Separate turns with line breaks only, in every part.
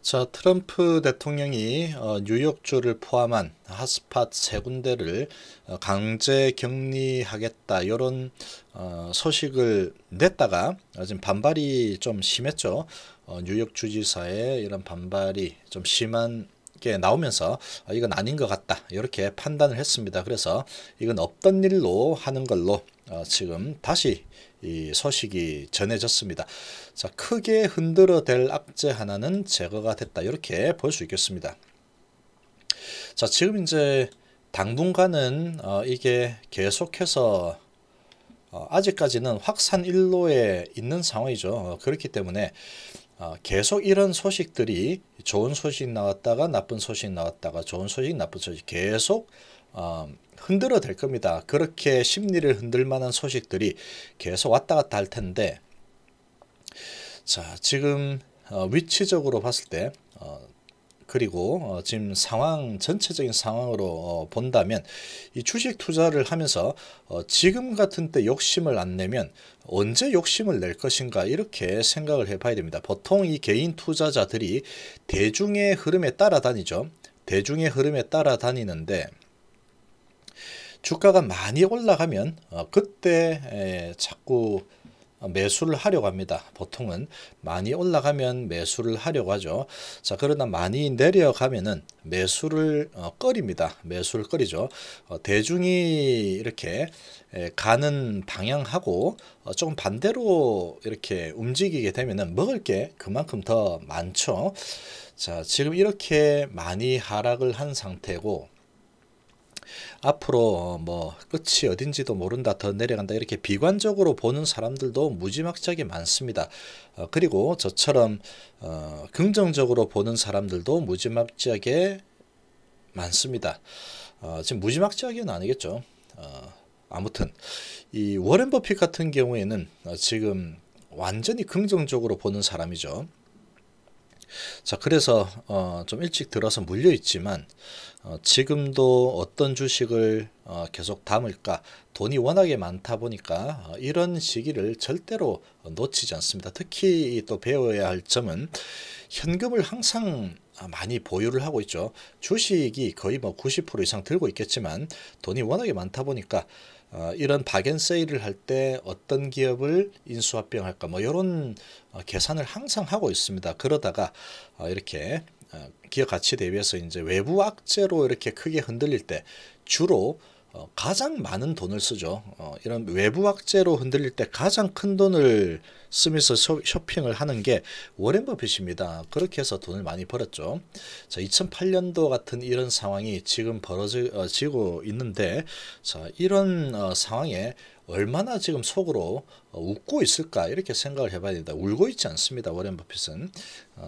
자, 트럼프 대통령이 뉴욕주를 포함한 핫스팟 세 군데를 강제 격리하겠다 이런 소식을 냈다가 지금 반발이 좀 심했죠. 뉴욕 주지사의 이런 반발이 좀 심한 게 나오면서 이건 아닌 것 같다 이렇게 판단을 했습니다. 그래서 이건 없던 일로 하는 걸로 지금 다시 이 소식이 전해졌습니다. 자, 크게 흔들어댈 악재 하나는 제거가 됐다 이렇게 볼 수 있겠습니다. 자, 지금 이제 당분간은 이게 계속해서 아직까지는 확산 일로에 있는 상황이죠. 그렇기 때문에 계속 이런 소식들이 좋은 소식 나왔다가 나쁜 소식 나왔다가 좋은 소식 나쁜 소식 계속 흔들어 댈 겁니다. 그렇게 심리를 흔들 만한 소식들이 계속 왔다 갔다 할 텐데, 자, 지금 위치적으로 봤을 때 그리고 지금 상황 전체적인 상황으로 본다면 이 주식 투자를 하면서 지금 같은 때 욕심을 안 내면 언제 욕심을 낼 것인가 이렇게 생각을 해봐야 됩니다. 보통 이 개인 투자자들이 대중의 흐름에 따라다니죠. 대중의 흐름에 따라다니는데 주가가 많이 올라가면 그때 자꾸 매수를 하려고 합니다. 보통은 많이 올라가면 매수를 하려고 하죠. 자, 그러나 많이 내려가면은 매수를 꺼립니다. 매수를 꺼리죠. 대중이 이렇게 가는 방향하고 조금 반대로 이렇게 움직이게 되면은 먹을 게 그만큼 더 많죠. 자, 지금 이렇게 많이 하락을 한 상태고 앞으로 뭐 끝이 어딘지도 모른다, 더 내려간다 이렇게 비관적으로 보는 사람들도 무지막지하게 많습니다. 그리고 저처럼 긍정적으로 보는 사람들도 무지막지하게 많습니다. 지금 무지막지하게는 아니겠죠. 아무튼 이 워렌 버핏 같은 경우에는 지금 완전히 긍정적으로 보는 사람이죠. 자, 그래서 좀 일찍 들어서 물려 있지만 지금도 어떤 주식을 계속 담을까, 돈이 워낙에 많다 보니까 이런 시기를 절대로 놓치지 않습니다. 특히 또 배워야 할 점은 현금을 항상 많이 보유를 하고 있죠. 주식이 거의 뭐 90% 이상 들고 있겠지만 돈이 워낙에 많다 보니까 이런 박앤세일을 할 때 어떤 기업을 인수합병할까 뭐 이런 계산을 항상 하고 있습니다. 그러다가 이렇게 기업 가치 대비해서 이제 외부 악재로 이렇게 크게 흔들릴 때 주로 가장 많은 돈을 쓰죠. 이런 외부 악재로 흔들릴 때 가장 큰 돈을 쓰면서 쇼핑을 하는 게 워렌 버핏입니다. 그렇게 해서 돈을 많이 벌었죠. 자, 2008년도 같은 이런 상황이 지금 벌어지고 있는데, 자, 이런 상황에 얼마나 지금 속으로 웃고 있을까 이렇게 생각을 해봐야 된다. 울고 있지 않습니다. 워렌 버핏은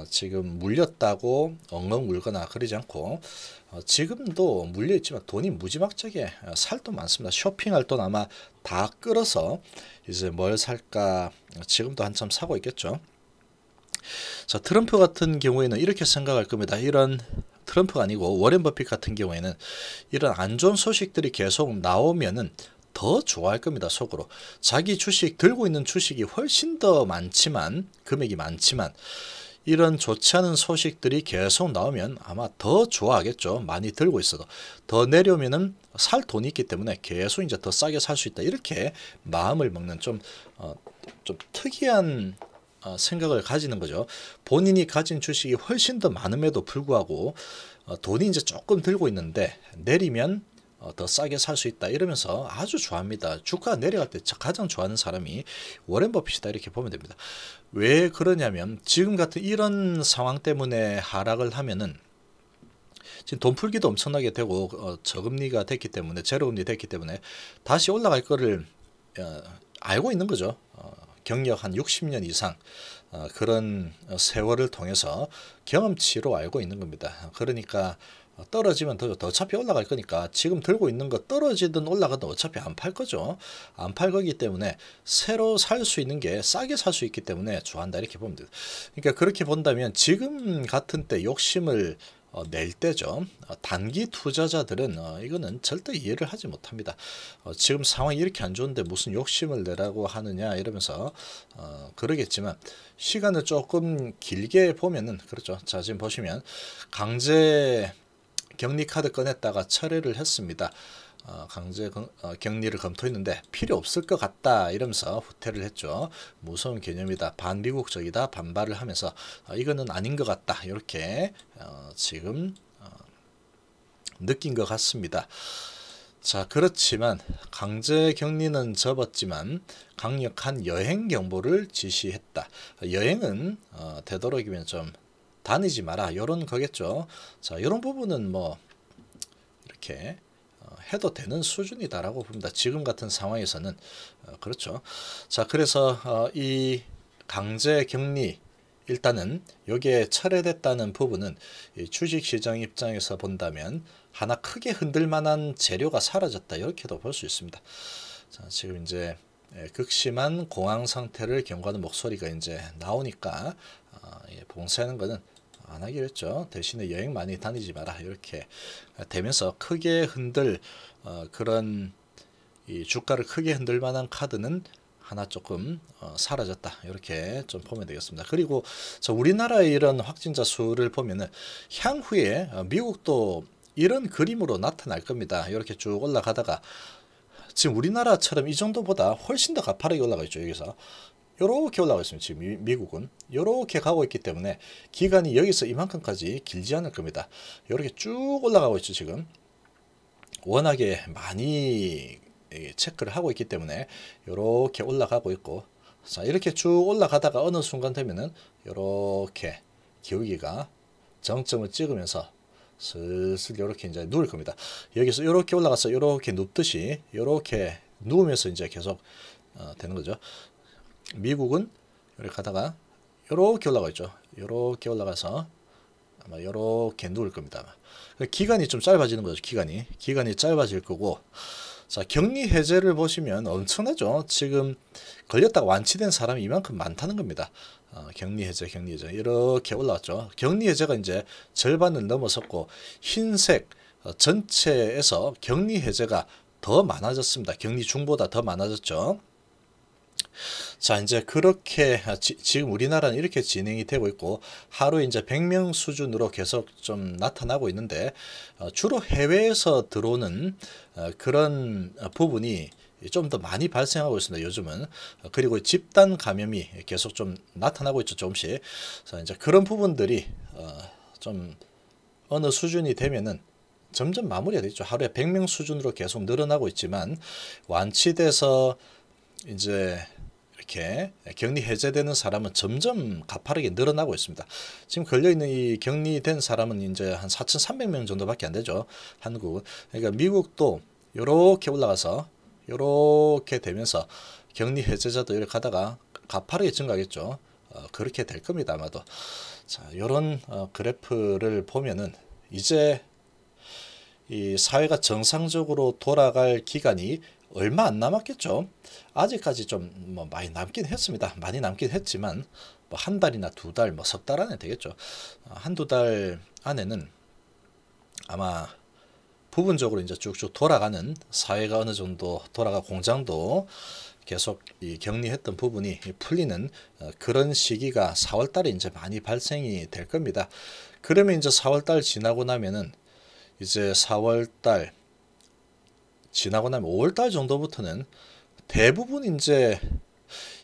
지금 물렸다고 엉엉 울거나 그러지 않고 지금도 물려있지만 돈이 무지막지하게 살 돈 많습니다. 쇼핑할 돈 아마 다 끌어서 이제 뭘 살까 지금도 한참 사고 있겠죠. 자, 트럼프 같은 경우에는 이렇게 생각할 겁니다. 이런 트럼프가 아니고 워렌 버핏 같은 경우에는 이런 안 좋은 소식들이 계속 나오면은 더 좋아할 겁니다. 속으로 자기 주식 들고 있는 주식이 훨씬 더 많지만 금액이 많지만 이런 좋지 않은 소식들이 계속 나오면 아마 더 좋아하겠죠. 많이 들고 있어도 더 내려오면은 살 돈이 있기 때문에 계속 이제 더 싸게 살 수 있다 이렇게 마음을 먹는 좀 특이한 생각을 가지는 거죠. 본인이 가진 주식이 훨씬 더 많음에도 불구하고 돈이 이제 조금 들고 있는데 내리면 더 싸게 살 수 있다 이러면서 아주 좋아합니다. 주가 내려갈 때 가장 좋아하는 사람이 워렌 버핏이다 이렇게 보면 됩니다. 왜 그러냐면 지금 같은 이런 상황 때문에 하락을 하면은 지금 돈 풀기도 엄청나게 되고 저금리가 됐기 때문에 제로금리 됐기 때문에 다시 올라갈 거를 알고 있는 거죠. 경력 한 60년 이상 그런 세월을 통해서 경험치로 알고 있는 겁니다. 그러니까 떨어지면 더 어차피 올라갈 거니까 지금 들고 있는 거 떨어지든 올라가든 어차피 안 팔 거죠. 안 팔 거기 때문에 새로 살 수 있는 게 싸게 살 수 있기 때문에 좋아한다 이렇게 보면 돼요. 그러니까 그렇게 본다면 지금 같은 때 욕심을 낼 때죠. 단기 투자자들은 이거는 절대 이해를 하지 못합니다. 지금 상황이 이렇게 안 좋은데 무슨 욕심을 내라고 하느냐 이러면서 그러겠지만 시간을 조금 길게 보면은 그렇죠. 자, 지금 보시면 강제 격리 카드 꺼냈다가 철회를 했습니다. 강제 격리를 검토했는데 필요 없을 것 같다 이러면서 후퇴를 했죠. 무서운 개념이다, 반미국적이다 반발을 하면서 이거는 아닌 것 같다 이렇게 지금 느낀 것 같습니다. 자, 그렇지만 강제 격리는 접었지만 강력한 여행 경보를 지시했다. 여행은 되도록이면 좀 다니지 마라 이런 거겠죠. 자, 이런 부분은 뭐 이렇게 해도 되는 수준이다라고 봅니다. 지금 같은 상황에서는 그렇죠. 자, 그래서 이 강제 격리 일단은 여기에 철회됐다는 부분은 이 주식시장 입장에서 본다면 하나 크게 흔들 만한 재료가 사라졌다 이렇게도 볼 수 있습니다. 자, 지금 이제 극심한 공황 상태를 경고하는 목소리가 이제 나오니까 봉쇄하는 거는 안 하기로 했죠. 대신에 여행 많이 다니지 마라 이렇게 되면서 크게 흔들 그런 이 주가를 크게 흔들 만한 카드는 하나 조금 사라졌다 이렇게 좀 보면 되겠습니다. 그리고 우리나라의 이런 확진자 수를 보면은 향후에 미국도 이런 그림으로 나타날 겁니다. 이렇게 쭉 올라가다가 지금 우리나라처럼 이 정도보다 훨씬 더 가파르게 올라가 있죠. 여기서 요렇게 올라가 있습니다. 지금 미국은 요렇게 가고 있기 때문에 기간이 여기서 이만큼까지 길지 않을 겁니다. 요렇게 쭉 올라가고 있죠. 지금 워낙에 많이 체크를 하고 있기 때문에 요렇게 올라가고 있고, 자, 이렇게 쭉 올라가다가 어느 순간 되면은 요렇게 기울기가 정점을 찍으면서 슬슬 요렇게 이제 누울 겁니다. 여기서 요렇게 올라가서 요렇게 눕듯이 요렇게 누우면서 이제 계속 되는 거죠. 미국은 이렇게 가다가 요렇게 올라가 있죠. 요렇게 올라가서 아마 요렇게 누울 겁니다. 기간이 좀 짧아지는 거죠. 기간이 짧아질 거고, 자, 격리 해제를 보시면 엄청나죠. 지금 걸렸다가 완치된 사람이 이만큼 많다는 겁니다. 격리 해제 이렇게 올라왔죠. 격리 해제가 이제 절반을 넘어섰고 흰색 전체에서 격리 해제가 더 많아졌습니다. 격리 중보다 더 많아졌죠. 자, 이제 그렇게 지금 우리나라는 이렇게 진행이 되고 있고 하루에 이제 100명 수준으로 계속 좀 나타나고 있는데 주로 해외에서 들어오는 그런 부분이 좀 더 많이 발생하고 있습니다. 요즘은. 그리고 집단 감염이 계속 좀 나타나고 있죠. 조금씩. 자, 이제 그런 부분들이 좀 어느 수준이 되면은 점점 마무리가 되죠. 하루에 100명 수준으로 계속 늘어나고 있지만 완치돼서 이제 이렇게 격리 해제되는 사람은 점점 가파르게 늘어나고 있습니다. 지금 걸려있는 이 격리된 사람은 이제 한 4,300명 정도밖에 안 되죠. 한국은. 그러니까 미국도 이렇게 올라가서 이렇게 되면서 격리 해제자도 이렇게 가다가 가파르게 증가하겠죠. 그렇게 될 겁니다. 아마도. 자, 이런 그래프를 보면은 이제 이 사회가 정상적으로 돌아갈 기간이 얼마 안 남았겠죠. 아직까지 좀 뭐 많이 남긴 했습니다. 많이 남긴 했지만 뭐 한 달이나 두 달, 뭐 석 달 안에 되겠죠. 한두 달 안에는 아마 부분적으로 이제 쭉쭉 돌아가는 사회가 어느 정도 돌아가 공장도 계속 이 격리했던 부분이 풀리는 그런 시기가 4월 달에 이제 많이 발생이 될 겁니다. 그러면 이제 4월 달 지나고 나면은 이제 4월 달 지나고 나면 5월 달 정도부터는 대부분 이제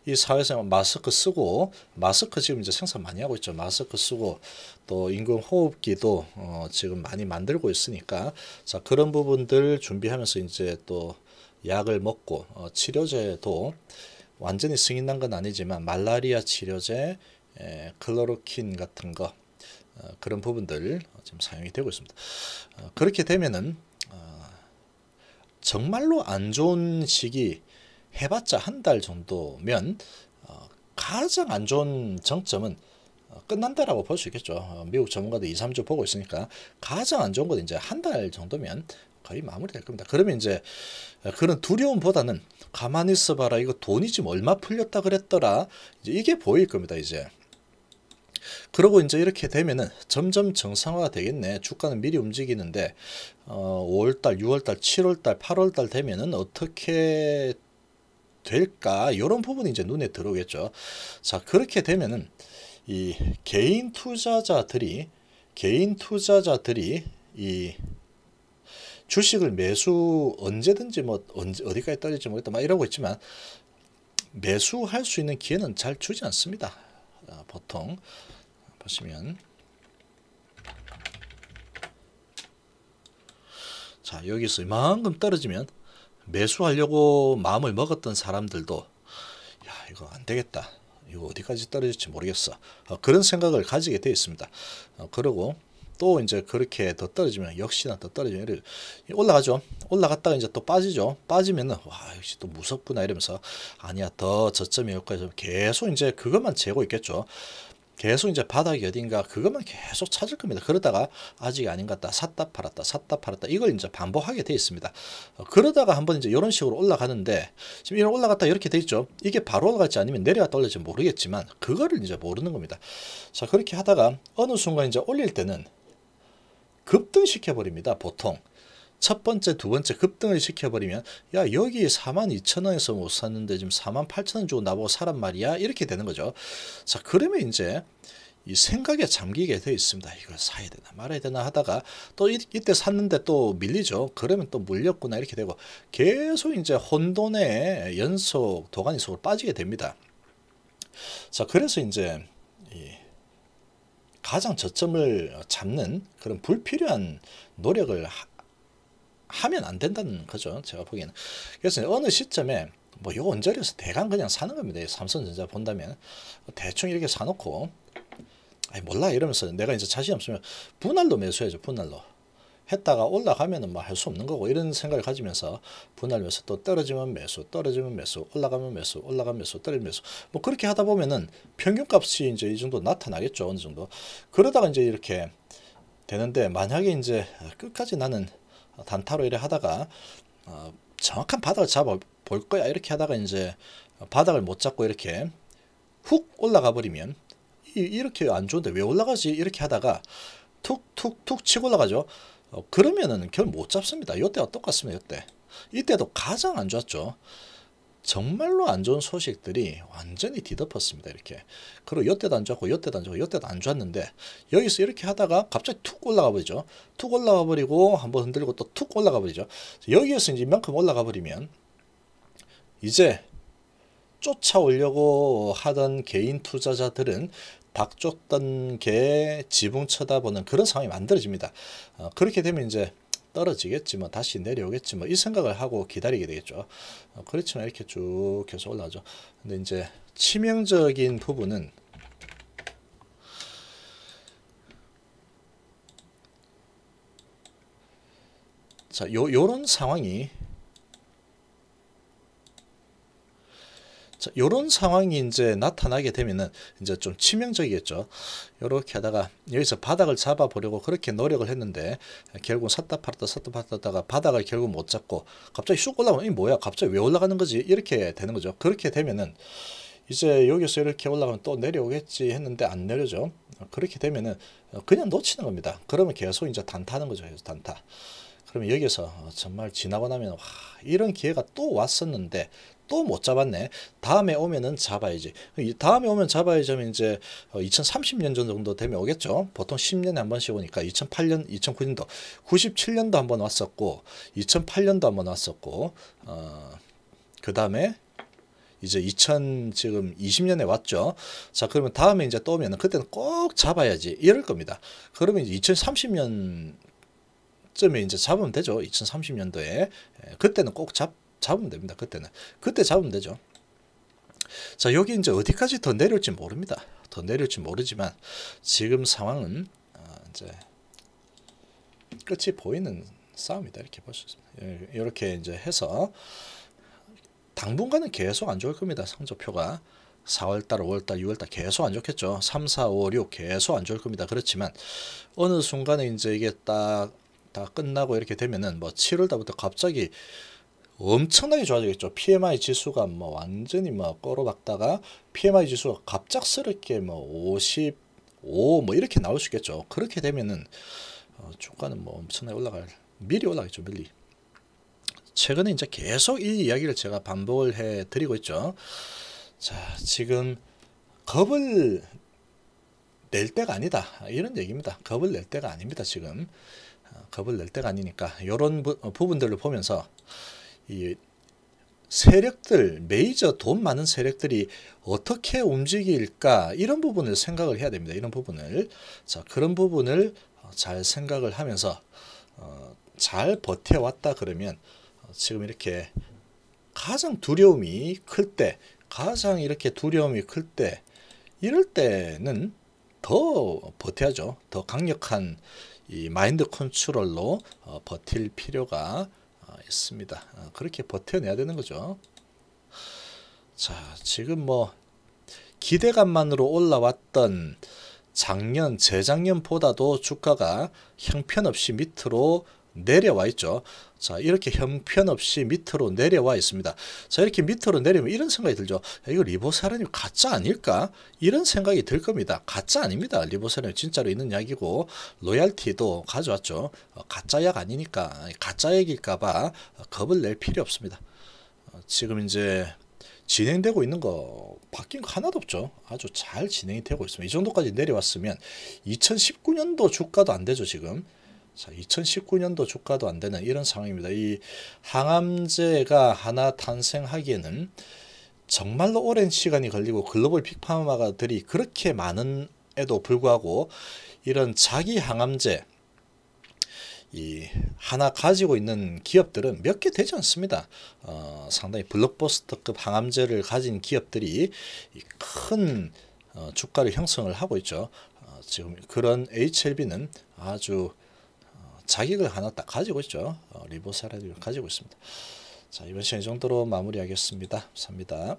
이 사회에서 마스크 쓰고, 마스크 지금 이제 생산 많이 하고 있죠. 마스크 쓰고 또 인공호흡기도 지금 많이 만들고 있으니까, 자, 그런 부분들 준비하면서 이제 또 약을 먹고 치료제도 완전히 승인 난 건 아니지만 말라리아 치료제, 클로로킨 같은 거 그런 부분들 지금 사용이 되고 있습니다. 그렇게 되면은 정말로 안 좋은 시기 해봤자 한 달 정도면 가장 안 좋은 정점은 끝난다라고 볼 수 있겠죠. 미국 전문가들 2, 3주 보고 있으니까 가장 안 좋은 건 이제 한 달 정도면 거의 마무리될 겁니다. 그러면 이제 그런 두려움보다는 가만히 있어봐라, 이거 돈이 지금 얼마 풀렸다 그랬더라, 이제 이게 보일 겁니다. 이제 그러고 이제 이렇게 되면은 점점 정상화가 되겠네. 주가는 미리 움직이는데 5월달, 6월달, 7월달, 8월달 되면은 어떻게 될까? 이런 부분이 이제 눈에 들어오겠죠. 자, 그렇게 되면은 이 개인 투자자들이 이 주식을 매수 언제든지 뭐 어디까지 떨어질지 모르겠다 막 이러고 있지만 매수할 수 있는 기회는 잘 주지 않습니다. 보통 보시면 자, 여기서 이만큼 떨어지면 매수하려고 마음을 먹었던 사람들도 야, 이거 안 되겠다. 이거 어디까지 떨어질지 모르겠어. 그런 생각을 가지게 되어 있습니다. 그리고 또 이제 그렇게 더 떨어지면 역시나 더 떨어지면 올라가죠. 올라갔다가 이제 또 빠지죠. 빠지면은 와, 역시 또 무섭구나 이러면서 아니야, 더 저점이 여기까지 계속 이제 그것만 재고 있겠죠. 계속 이제 바닥이 어딘가 그것만 계속 찾을 겁니다. 그러다가 아직 아닌 것 같다. 샀다 팔았다 샀다 팔았다 이걸 이제 반복하게 돼 있습니다. 그러다가 한번 이제 이런 식으로 올라가는데 지금 이런 올라갔다 이렇게 돼 있죠. 이게 바로 올라갈지 아니면 내려갔다 올릴지 모르겠지만 그거를 이제 모르는 겁니다. 자, 그렇게 하다가 어느 순간 이제 올릴 때는 급등시켜 버립니다. 보통 첫 번째, 두 번째 급등을 시켜버리면 야, 여기 42,000원에서 못 샀는데 지금 48,000원 주고 나보고 사란 말이야 이렇게 되는 거죠. 자, 그러면 이제 이 생각에 잠기게 되어 있습니다. 이걸 사야 되나 말아야 되나 하다가 또 이때 샀는데 또 밀리죠. 그러면 또 물렸구나 이렇게 되고 계속 이제 혼돈의 연속 도가니 속으로 빠지게 됩니다. 자, 그래서 이제 가장 저점을 잡는 그런 불필요한 노력을 하면 안 된다는 거죠. 제가 보기에는. 그래서 어느 시점에 뭐 요 언저리에서 대강 그냥 사는 겁니다. 삼성전자 본다면 대충 이렇게 사놓고 아니 몰라 이러면서 내가 이제 자신 없으면 분할로 매수해야죠. 분할로 했다가 올라가면은 뭐 할 수 없는 거고 이런 생각을 가지면서 분할 매수 또 떨어지면 매수 떨어지면 매수 올라가면 매수 올라가면 매수 떨어지면 매수 뭐 그렇게 하다 보면은 평균값이 이제 이 정도 나타나겠죠. 어느 정도. 그러다가 이제 이렇게 되는데 만약에 이제 끝까지 나는 단타로 이래 하다가 정확한 바닥을 잡아 볼 거야 이렇게 하다가 이제 바닥을 못 잡고 이렇게 훅 올라가 버리면 이렇게 안 좋은데 왜 올라가지 이렇게 하다가 툭툭툭 치고 올라가죠. 그러면은 결 못 잡습니다. 이때와 똑같습니다. 이때도 가장 안 좋았죠. 정말로 안 좋은 소식들이 완전히 뒤덮었습니다. 이렇게. 그리고 이때도 안 좋았고 이때도 안 좋고 이때도 안 좋았는데 여기서 이렇게 하다가 갑자기 툭 올라가 버리죠. 툭 올라가 버리고 한번 흔들고 또 툭 올라가 버리죠. 여기에서 이제 이만큼 올라가 버리면 이제 쫓아오려고 하던 개인 투자자들은 닭 쫓던 개 지붕 쳐다보는 그런 상황이 만들어집니다. 그렇게 되면 이제 떨어지겠지 뭐 다시 내려오겠지 뭐 이 생각을 하고 기다리게 되겠죠. 그렇지만 이렇게 쭉 계속 올라가죠. 근데 이제 치명적인 부분은 자, 요런 상황이 자, 요런 상황이 이제 나타나게 되면은 이제 좀 치명적이겠죠. 요렇게 하다가 여기서 바닥을 잡아 보려고 그렇게 노력을 했는데 결국 샀다 팔았다가 바닥을 결국 못 잡고 갑자기 쑥 올라오면 이 뭐야 갑자기 왜 올라가는 거지 이렇게 되는 거죠. 그렇게 되면은 이제 여기서 이렇게 올라가면 또 내려오겠지 했는데 안 내려죠. 그렇게 되면은 그냥 놓치는 겁니다. 그러면 계속 이제 단타하는 거죠. 계속 단타. 그러면 여기서 정말 지나고 나면 와, 이런 기회가 또 왔었는데 또 못 잡았네. 다음에 오면은 잡아야지. 다음에 오면 잡아야지 하면 이제 2030년 정도 되면 오겠죠. 보통 10년에 한 번씩 오니까 2008년, 2009년도, 97년도 한 번 왔었고 2008년도 한 번 왔었고 그 다음에 이제 2000 지금 20년에 왔죠. 자, 그러면 다음에 이제 또 오면은 그때는 꼭 잡아야지 이럴 겁니다. 그러면 이제 2030년 쯤에 이제 잡으면 되죠. 2030년도에 그때는 꼭 잡으면 됩니다. 그때 잡으면 되죠. 자, 여기 이제 어디까지 더 내려올지 모릅니다. 더 내려올지 모르지만 지금 상황은 이제 끝이 보이는 싸움이다 이렇게 볼 수 있습니다. 이렇게 이제 해서 당분간은 계속 안 좋을 겁니다. 성적표가 4월달, 5월달, 6월달 계속 안 좋겠죠. 3, 4, 5, 6 계속 안 좋을 겁니다. 그렇지만 어느 순간에 이제 이게 다 끝나고 이렇게 되면은 뭐 7월달부터 갑자기 엄청나게 좋아지겠죠. PMI 지수가 뭐 완전히 뭐 꼬로박다가 PMI 지수가 갑작스럽게 뭐 50, 5 뭐 이렇게 나올 수 있겠죠. 그렇게 되면은 주가는 뭐 엄청나게 미리 올라가겠죠. 미리. 최근에 이제 계속 이 이야기를 제가 반복을 해 드리고 있죠. 자, 지금 겁을 낼 때가 아니다, 이런 얘기입니다. 겁을 낼 때가 아닙니다. 지금 겁을 낼 때가 아니니까 이런 부분들을 보면서 이 세력들, 메이저 돈 많은 세력들이 어떻게 움직일까, 이런 부분을 생각을 해야 됩니다. 이런 부분을, 자, 그런 부분을 잘 생각을 하면서 잘 버텨왔다 그러면 지금 이렇게 가장 두려움이 클 때, 가장 이렇게 두려움이 클 때, 이럴 때는 더 버텨야죠. 더 강력한 이 마인드 컨트롤로 버틸 필요가 있습니다. 그렇게 버텨내야 되는 거죠. 자, 지금 뭐 기대감만으로 올라왔던 작년, 재작년보다도 주가가 형편없이 밑으로 내려와 있죠. 자, 이렇게 형편없이 밑으로 내려와 있습니다. 자, 이렇게 밑으로 내리면 이런 생각이 들죠. 야, 이거 리보세라님 가짜 아닐까? 이런 생각이 들 겁니다. 가짜 아닙니다. 리보세라님 진짜로 있는 약이고, 로얄티도 가져왔죠. 가짜 약 아니니까, 가짜 약일까봐 겁을 낼 필요 없습니다. 지금 이제 진행되고 있는 거 바뀐 거 하나도 없죠. 아주 잘 진행이 되고 있습니다. 이 정도까지 내려왔으면 2019년도 주가도 안 되죠, 지금. 자, 2019년도 주가도 안 되는 이런 상황입니다. 이 항암제가 하나 탄생하기에는 정말로 오랜 시간이 걸리고 글로벌 빅파마가들이 그렇게 많은에도 불구하고 이런 자기 항암제 이 하나 가지고 있는 기업들은 몇 개 되지 않습니다. 상당히 블록버스터급 항암제를 가진 기업들이 큰 주가를 형성을 하고 있죠. 지금 그런 HLB는 아주 자격을 하나 딱 가지고 있죠. 리보세라를 가지고 있습니다. 자, 이번 시간 이 정도로 마무리하겠습니다. 감사합니다.